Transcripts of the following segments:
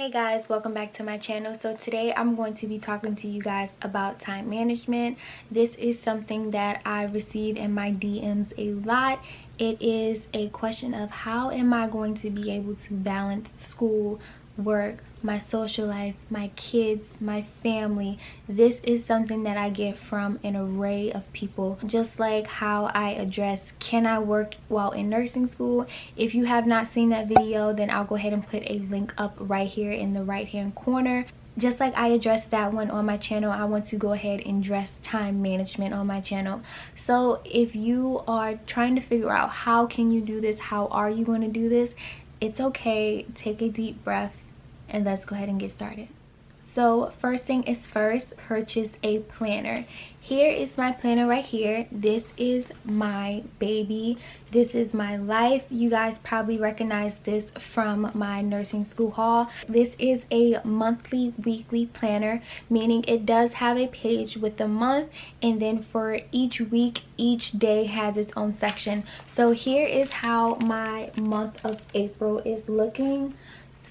Hey guys, welcome back to my channel. So today I'm going to be talking to you guys about time management. This is something that I receive in my DMs a lot. It is a question of how am I going to be able to balance school, work, my social life, my kids, my family. This is something that I get from an array of people, just like how I address can I work while in nursing school. If you have not seen that video, then I'll go ahead and put a link up right here in the right hand corner. Just like I addressed that one on my channel, I want to go ahead and address time management on my channel. So if you are trying to figure out how can you do this, how are you going to do this, it's okay. Take a deep breath and let's go ahead and get started. So first thing is first, purchase a planner. Here is my planner right here. This is my baby. This is my life. You guys probably recognize this from my nursing school haul. This is a monthly, weekly planner, meaning it does have a page with the month, and then for each week, each day has its own section. So here is how my month of April is looking.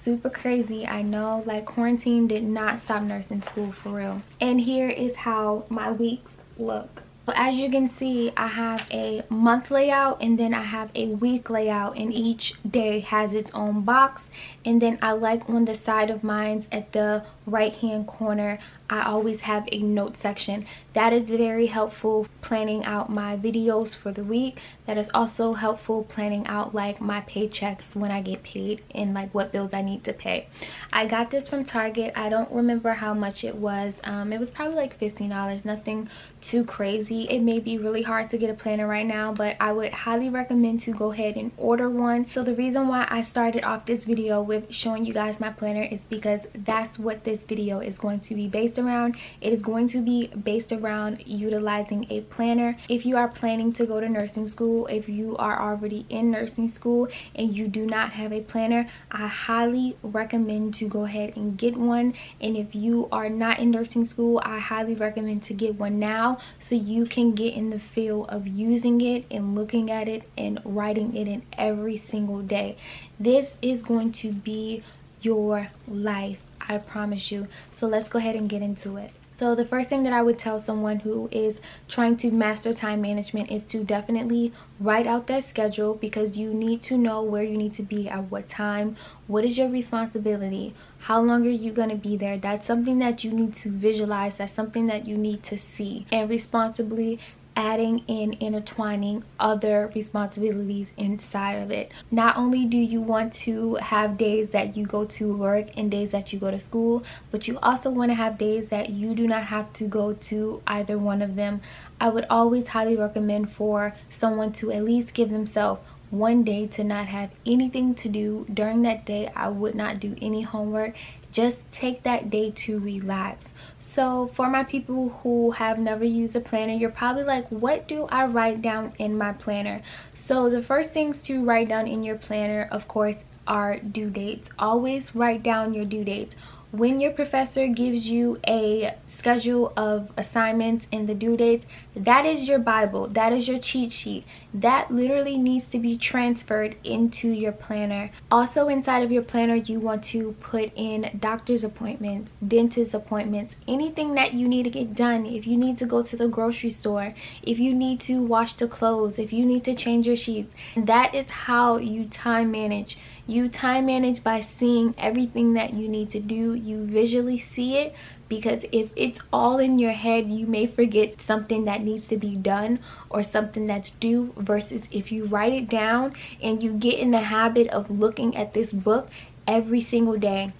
Super crazy, I know, like quarantine did not stop nursing school for real. And here is how my weeks look. So as you can see, I have a month layout and then I have a week layout, and each day has its own box. And then I like on the side of mine at the right hand corner, I always have a note section. That is very helpful planning out my videos for the week. That is also helpful planning out like my paychecks when I get paid and like what bills I need to pay. I got this from Target. I don't remember how much it was. It was probably like $15, nothing too crazy. It may be really hard to get a planner right now, but I would highly recommend to go ahead and order one. So the reason why I started off this video with showing you guys my planner is because that's what this video is going to be based around. It is going to be based around utilizing a planner. If you are planning to go to nursing school, if you are already in nursing school and you do not have a planner, I highly recommend to go ahead and get one. And if you are not in nursing school, I highly recommend to get one now so you can get in the feel of using it and looking at it and writing it in every single day. This is going to be your life, I promise you. So let's go ahead and get into it. So the first thing that I would tell someone who is trying to master time management is to definitely write out their schedule, because you need to know where you need to be at what time. What is your responsibility? How long are you going to be there? That's something that you need to visualize. That's something that you need to see. And responsibly adding in intertwining other responsibilities inside of it. Not only do you want to have days that you go to work and days that you go to school, but you also want to have days that you do not have to go to either one of them. I would always highly recommend for someone to at least give themselves one day to not have anything to do. During that day, I would not do any homework. Just take that day to relax. So for my people who have never used a planner, you're probably like, what do I write down in my planner? So the first things to write down in your planner, of course, are due dates. Always write down your due dates. When your professor gives you a schedule of assignments and the due dates, that is your Bible. That is your cheat sheet. That literally needs to be transferred into your planner. Also inside of your planner, you want to put in doctor's appointments, dentist appointments, anything that you need to get done. If you need to go to the grocery store, if you need to wash the clothes, if you need to change your sheets, that is how you time manage. You time manage by seeing everything that you need to do. You visually see it, because if it's all in your head, you may forget something that needs to be done or something that's due, versus if you write it down and you get in the habit of looking at this book every single day.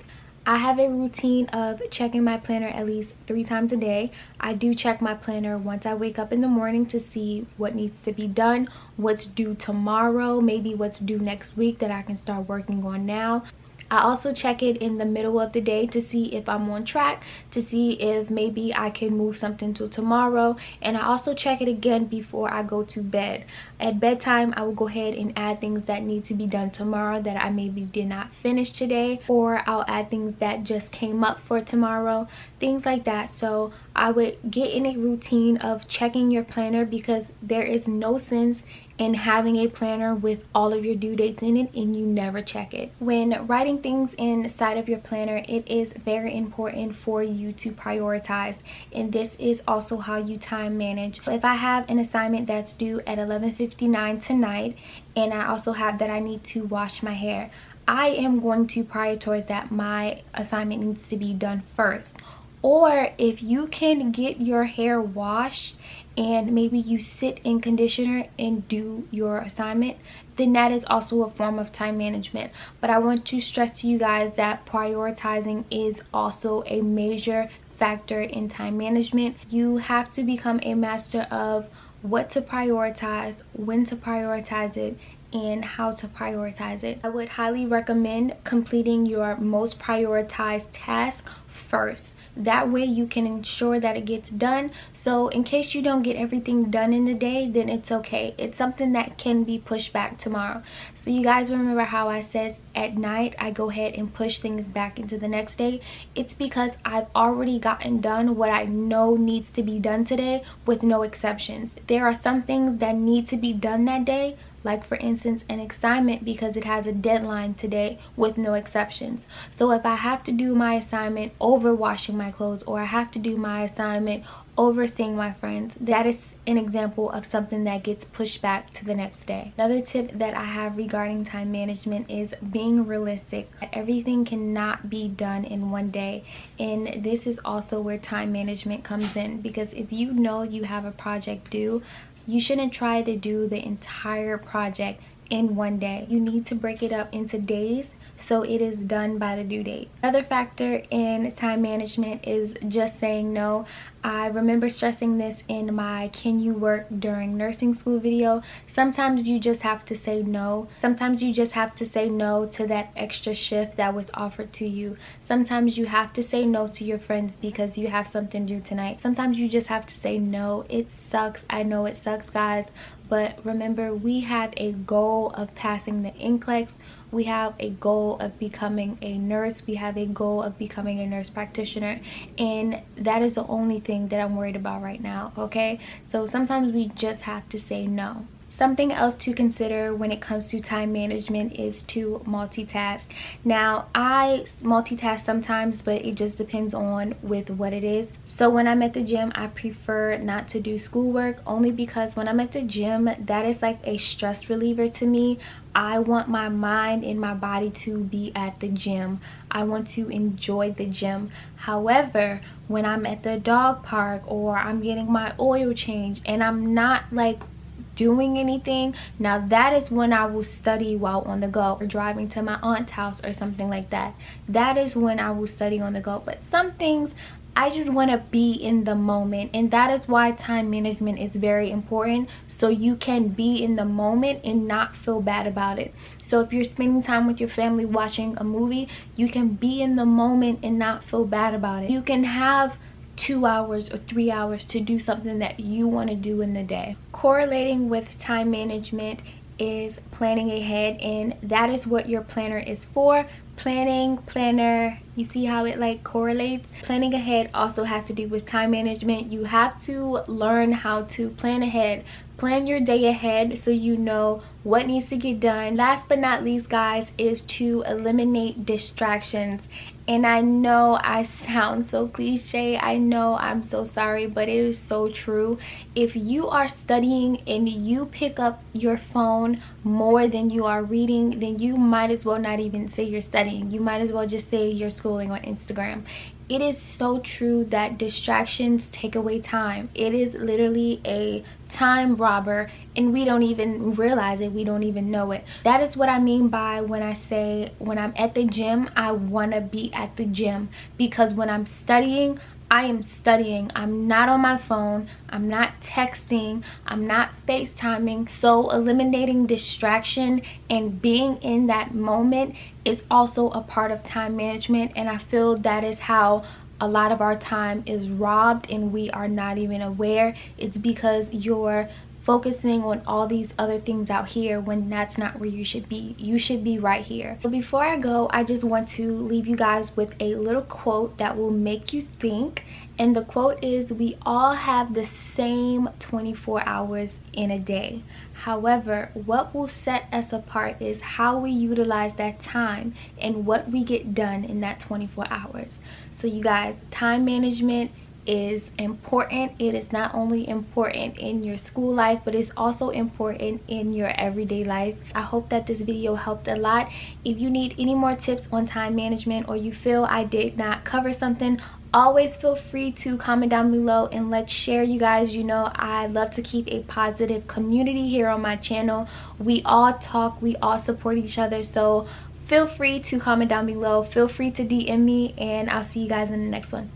I have a routine of checking my planner at least 3 times a day. I do check my planner once I wake up in the morning to see what needs to be done, what's due tomorrow, maybe what's due next week that I can start working on now. I also check it in the middle of the day to see if I'm on track, to see if maybe I can move something to tomorrow. And I also check it again before I go to bed. At bedtime, I will go ahead and add things that need to be done tomorrow that I maybe did not finish today, or I'll add things that just came up for tomorrow, things like that. So I would get in a routine of checking your planner, because there is no sense in having a planner with all of your due dates in it and you never check it. When writing things inside of your planner, it is very important for you to prioritize, and this is also how you time manage. If I have an assignment that's due at 11:59 tonight and I also have that I need to wash my hair, I am going to prioritize that my assignment needs to be done first. Or if you can get your hair washed and maybe you sit in conditioner and do your assignment, then that is also a form of time management. But I want to stress to you guys that prioritizing is also a major factor in time management. You have to become a master of what to prioritize, when to prioritize it, and how to prioritize it. I would highly recommend completing your most prioritized task first. That way you can ensure that it gets done. So in case you don't get everything done in the day, then it's okay. It's something that can be pushed back tomorrow. So you guys remember how I said at night I go ahead and push things back into the next day? It's because I've already gotten done what I know needs to be done today with no exceptions. There are some things that need to be done that day, like for instance an assignment, because it has a deadline today with no exceptions. So if I have to do my assignment over washing my clothes, or I have to do my assignment over seeing my friends, that is an example of something that gets pushed back to the next day. Another tip that I have regarding time management is being realistic. Everything cannot be done in one day, and this is also where time management comes in, because if you know you have a project due, you shouldn't try to do the entire project in one day. You need to break it up into days so it is done by the due date. Another factor in time management is just saying no. I remember stressing this in my "Can you work during nursing school" video. Sometimes you just have to say no. Sometimes you just have to say no to that extra shift that was offered to you. Sometimes you have to say no to your friends because you have something due tonight. Sometimes you just have to say no. It sucks. I know it sucks, guys. But remember, we have a goal of passing the NCLEX. We have a goal of becoming a nurse. We have a goal of becoming a nurse practitioner, and that is the only thing that I'm worried about right now, okay? So sometimes we just have to say no. Something else to consider when it comes to time management is to multitask. Now, I multitask sometimes, but it just depends on with what it is. So when I'm at the gym, I prefer not to do schoolwork, only because when I'm at the gym, that is like a stress reliever to me. I want my mind and my body to be at the gym. I want to enjoy the gym. However, when I'm at the dog park or I'm getting my oil change and I'm not like doing anything, now that is when I will study while on the go, or driving to my aunt's house or something like that. That is when I will study on the go. But some things I just want to be in the moment, and that is why time management is very important, so you can be in the moment and not feel bad about it. So if you're spending time with your family watching a movie, you can be in the moment and not feel bad about it. You can have 2 hours or 3 hours to do something that you want to do in the day. Correlating with time management is planning ahead, and that is what your planner is for. Planner, you see how it like correlates? Planning ahead also has to do with time management. You have to learn how to plan ahead. Plan your day ahead so you know what needs to get done. Last but not least, guys, is to eliminate distractions. And I know I sound so cliche. I know, I'm so sorry, but it is so true. If you are studying and you pick up your phone more than you are reading, then you might as well not even say you're studying. You might as well just say you're scrolling on Instagram. It is so true that distractions take away time. It is literally a time robber, and we don't even realize it. We don't even know it. That is what I mean by when I say when I'm at the gym, I want to be at the gym, because when I'm studying, I am studying. I'm not on my phone. I'm not texting. I'm not FaceTiming. So eliminating distraction and being in that moment is also a part of time management. And I feel that is how a lot of our time is robbed and we are not even aware. It's because you're focusing on all these other things out here when that's not where you should be. You should be right here. But before I go, I just want to leave you guys with a little quote that will make you think. And the quote is, we all have the same 24 hours in a day. However, what will set us apart is how we utilize that time and what we get done in that 24 hours. So you guys, time management is important. It is not only important in your school life, but it's also important in your everyday life. I hope that this video helped a lot. If you need any more tips on time management, or you feel I did not cover something, always feel free to comment down below and let's share, you guys. You know, I love to keep a positive community here on my channel. We all talk, we all support each other, so feel free to comment down below, feel free to DM me, and I'll see you guys in the next one.